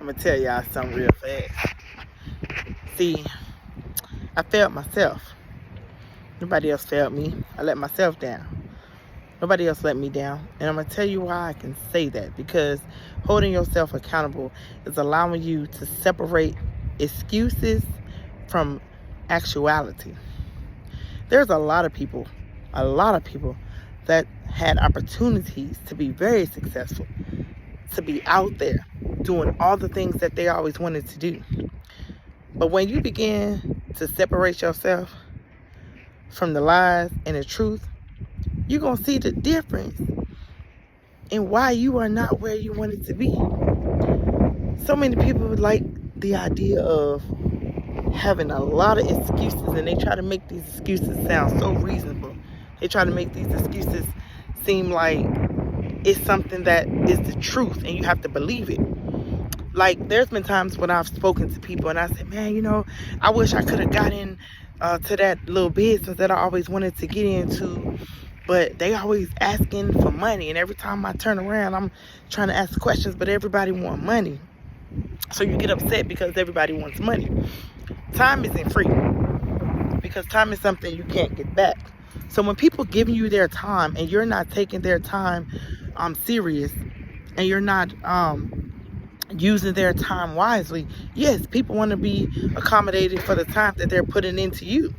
I'm gonna tell y'all something real fast. See, I failed myself. Nobody else failed me. I let myself down. Nobody else let me down. And I'm gonna tell you why I can say that. Because holding yourself accountable is allowing you to separate excuses from actuality. There's a lot of people that had opportunities to be very successful, to be out there doing all the things that they always wanted to do. But when you begin to separate yourself from the lies and the truth, you're going to see the difference in why you are not where you wanted to be. So many people like the idea of having a lot of excuses, and they try to make these excuses sound so reasonable. They try to make these excuses seem like it's something that is the truth and you have to believe it. Like, there's been times when I've spoken to people and I said, man, I wish I could have got in to that little business that I always wanted to get into, but they always asking for money. And every time I turn around, I'm trying to ask questions, but everybody wants money. So you get upset because everybody wants money. Time isn't free, because time is something you can't get back. So when people giving you their time and you're not taking their time serious, and you're not using their time wisely, yes, people want to be accommodated for the time that they're putting into you.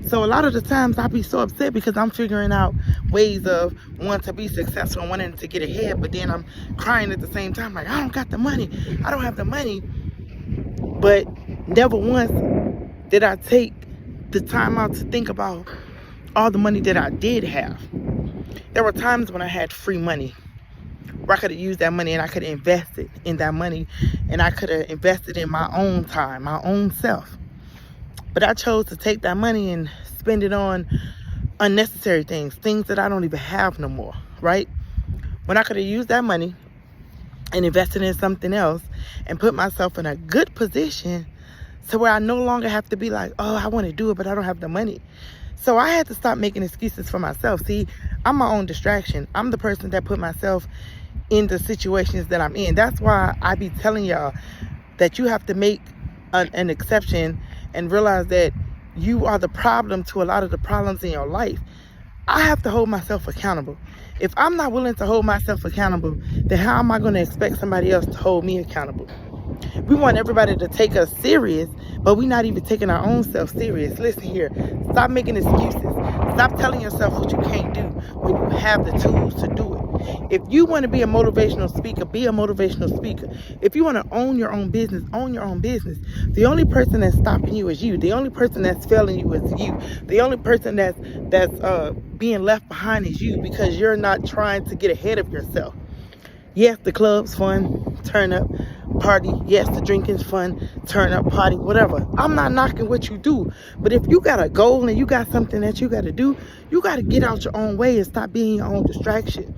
So a lot of the times I be so upset because I'm figuring out ways of wanting to be successful and wanting to get ahead, but then I'm crying at the same time, like, I don't got the money. I don't have the money. But never once did I take the time out to think about all the money that I did have. There were times when I had free money, where I could have used that money and I could have invested in that money, and I could have invested in my own time, my own self. But I chose to take that money and spend it on unnecessary things that I don't even have no more, right? When I could have used that money and invested in something else and put myself in a good position to where I no longer have to be like, oh, I want to do it, but I don't have the money. So I had to stop making excuses for myself. See, I'm my own distraction. I'm the person that put myself in the situations that I'm in. That's why I be telling y'all that you have to make an exception and realize that you are the problem to a lot of the problems in your life. I have to hold myself accountable. If I'm not willing to hold myself accountable, then how am I going to expect somebody else to hold me accountable? We want everybody to take us serious, but we're not even taking our own self serious. Listen here, stop making excuses. Stop telling yourself what you can't do when you have the tools to do it. If you want to be a motivational speaker, be a motivational speaker. If you want to own your own business, own your own business. The only person that's stopping you is you. The only person that's failing you is you. The only person that's being left behind is you, because you're not trying to get ahead of yourself. Yes, the club's fun, turn up, party. Yes, the drinking's fun, turn up, party, whatever. I'm not knocking what you do. But if you got a goal and you got something that you got to do, you got to get out your own way and stop being your own distraction.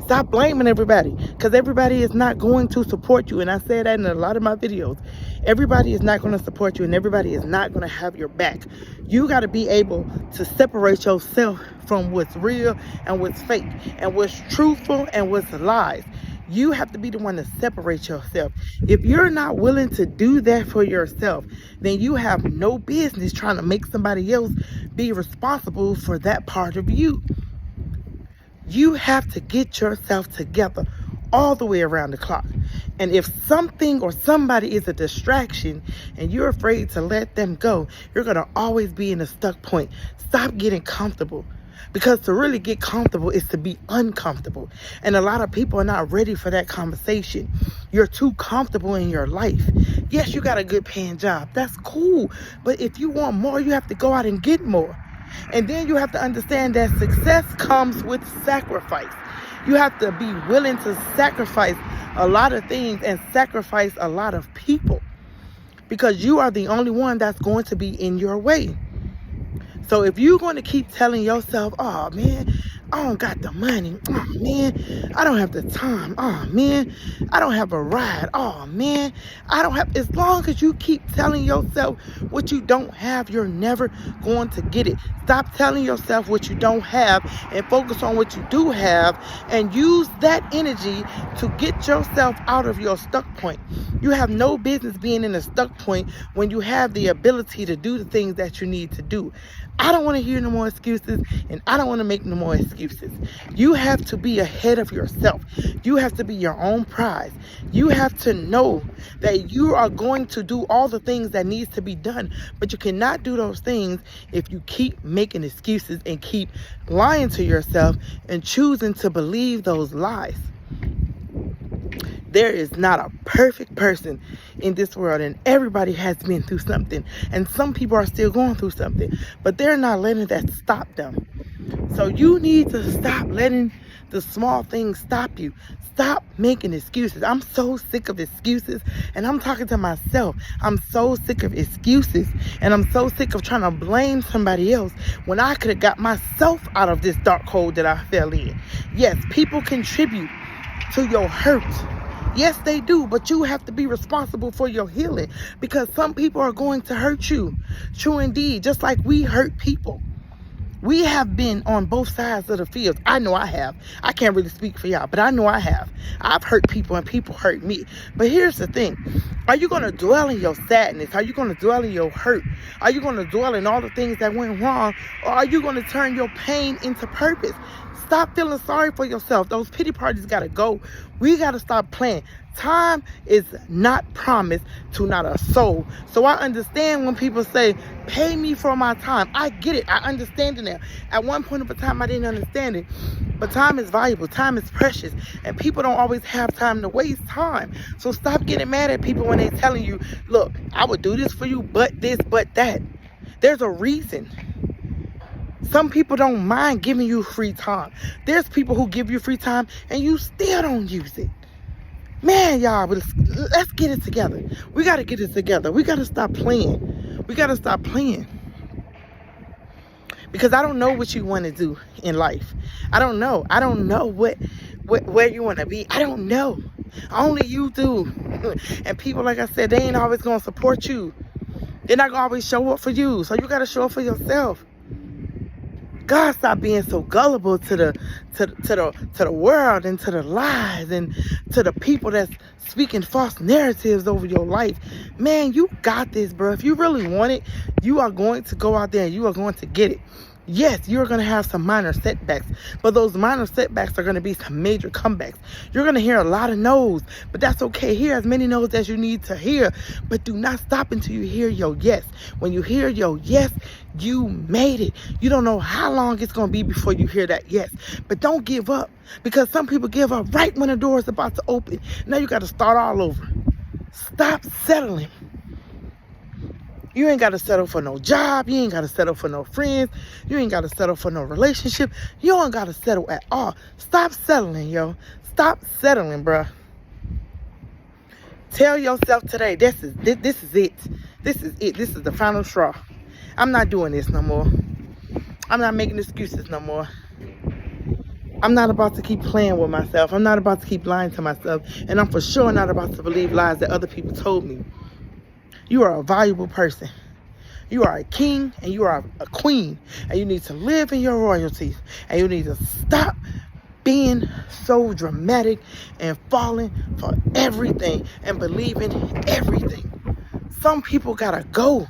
Stop blaming everybody, because everybody is not going to support you. And I say that in a lot of my videos. Everybody is not going to support you, and everybody is not going to have your back. You got to be able to separate yourself from what's real and what's fake, and what's truthful and what's lies. You have to be the one to separate yourself. If you're not willing to do that for yourself, then you have no business trying to make somebody else be responsible for that part of you. You have to get yourself together all the way around the clock. And if something or somebody is a distraction and you're afraid to let them go, you're going to always be in a stuck point. Stop getting comfortable. Because to really get comfortable is to be uncomfortable. And a lot of people are not ready for that conversation. You're too comfortable in your life. Yes, you got a good paying job. That's cool. But if you want more, you have to go out and get more. And then you have to understand that success comes with sacrifice. You have to be willing to sacrifice a lot of things and sacrifice a lot of people, because you are the only one that's going to be in your way. So if you're going to keep telling yourself, oh man, I don't got the money. Oh, man, I don't have the time. Oh, man, I don't have a ride. Oh, man, I don't have... As long as you keep telling yourself what you don't have, you're never going to get it. Stop telling yourself what you don't have and focus on what you do have, and use that energy to get yourself out of your stuck point. You have no business being in a stuck point when you have the ability to do the things that you need to do. I don't want to hear no more excuses, and I don't want to make no more excuses. You have to be ahead of yourself. You have to be your own prize. You have to know that you are going to do all the things that needs to be done, but you cannot do those things if you keep making excuses and keep lying to yourself and choosing to believe those lies. There is not a perfect person in this world, and everybody has been through something, and some people are still going through something, but they're not letting that stop them. So you need to stop letting the small things stop you. Stop making excuses. I'm so sick of excuses, and I'm talking to myself. I'm so sick of excuses, and I'm so sick of trying to blame somebody else when I could have got myself out of this dark hole that I fell in. Yes, people contribute to your hurt. Yes, they do, but you have to be responsible for your healing, because some people are going to hurt you. True indeed, just like we hurt people. We have been on both sides of the field. I know I have. I can't really speak for y'all, but I know I have. I've hurt people and people hurt me. But here's the thing. Are you going to dwell in your sadness? Are you going to dwell in your hurt? Are you going to dwell in all the things that went wrong? Or are you going to turn your pain into purpose? Stop feeling sorry for yourself. Those pity parties got to go. We got to stop playing. Time is not promised to not a soul. So I understand when people say, pay me for my time. I get it. I understand it now. At one point of a time, I didn't understand it. But time is valuable. Time is precious. And people don't always have time to waste time. So stop getting mad at people when they're telling you, look, I would do this for you, but this, but that. There's a reason. Some people don't mind giving you free time. There's people who give you free time and you still don't use it. Man, y'all, let's get it together. We got to get it together. We got to stop playing. We got to stop playing. Because I don't know what you want to do in life. I don't know. I don't know where you want to be. I don't know. Only you do. And people, like I said, they ain't always going to support you. They're not going to always show up for you. So you got to show up for yourself. God, stop being so gullible to the world and to the lies and to the people that's speaking false narratives over your life. Man, you got this, bro. If you really want it, you are going to go out there and you are going to get it. Yes, you're going to have some minor setbacks, but those minor setbacks are going to be some major comebacks. You're going to hear a lot of no's, but that's okay. Hear as many no's as you need to hear, but do not stop until you hear your yes. When you hear your yes, you made it. You don't know how long it's going to be before you hear that yes, but don't give up, because some people give up right when the door is about to open. Now you got to start all over. Stop settling. You ain't got to settle for no job. You ain't got to settle for no friends. You ain't got to settle for no relationship. You don't got to settle at all. Stop settling, yo. Stop settling, bruh. Tell yourself today, this is it. This is it. This is the final straw. I'm not doing this no more. I'm not making excuses no more. I'm not about to keep playing with myself. I'm not about to keep lying to myself. And I'm for sure not about to believe lies that other people told me. You are a valuable person. You are a king and you are a queen. And you need to live in your royalty. And you need to stop being so dramatic and falling for everything and believing everything. Some people gotta go.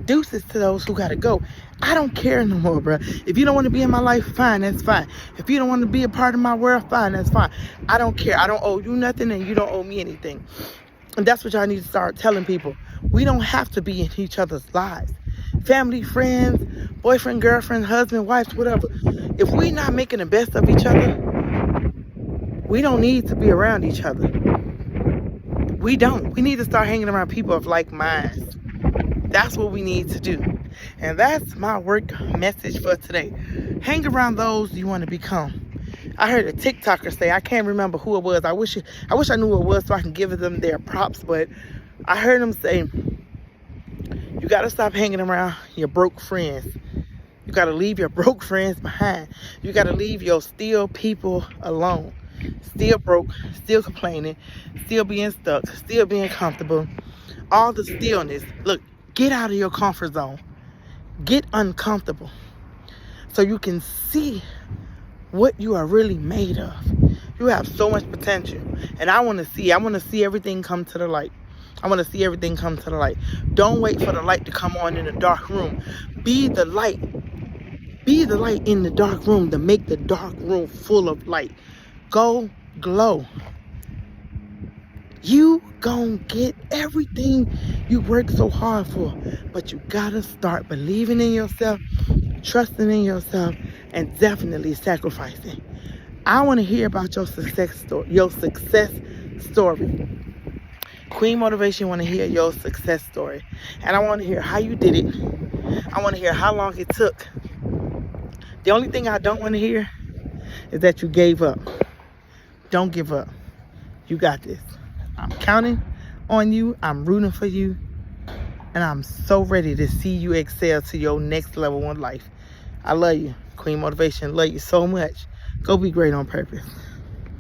Deuces to those who gotta go. I don't care no more, bro. If you don't want to be in my life, fine, that's fine. If you don't want to be a part of my world, fine, that's fine. I don't care. I don't owe you nothing and you don't owe me anything. And that's what y'all need to start telling people. We don't have to be in each other's lives. Family, friends, boyfriend, girlfriend, husband, wife, whatever. If we're not making the best of each other, we don't need to be around each other. We don't. We need to start hanging around people of like minds. That's what we need to do. And that's my work message for today. Hang around those you want to become. I heard a TikToker say, I can't remember who it was. I wish I knew who it was so I can give them their props. But I heard them say, you got to stop hanging around your broke friends. You got to leave your broke friends behind. You got to leave your still people alone. Still broke, still complaining, still being stuck, still being comfortable. All the stillness. Look, get out of your comfort zone. Get uncomfortable so you can see what you are really made of. You have so much potential. And I want to see everything come to the light. I want to see everything come to the light. Don't wait for the light to come on in a dark room. Be the light. Be the light in the dark room to make the dark room full of light. Go glow. You gonna get everything you work so hard for. But you gotta start believing in yourself, trusting in yourself, and definitely sacrificing. I want to hear about your success story. Queen Motivation want to hear your success story. And I want to hear how you did it. I want to hear how long it took. The only thing I don't want to hear is that you gave up. Don't give up. You got this. I'm counting on you. I'm rooting for you. And I'm so ready to see you excel to your next level in life. I love you. Queen Motivation, love you so much. Go be great on purpose.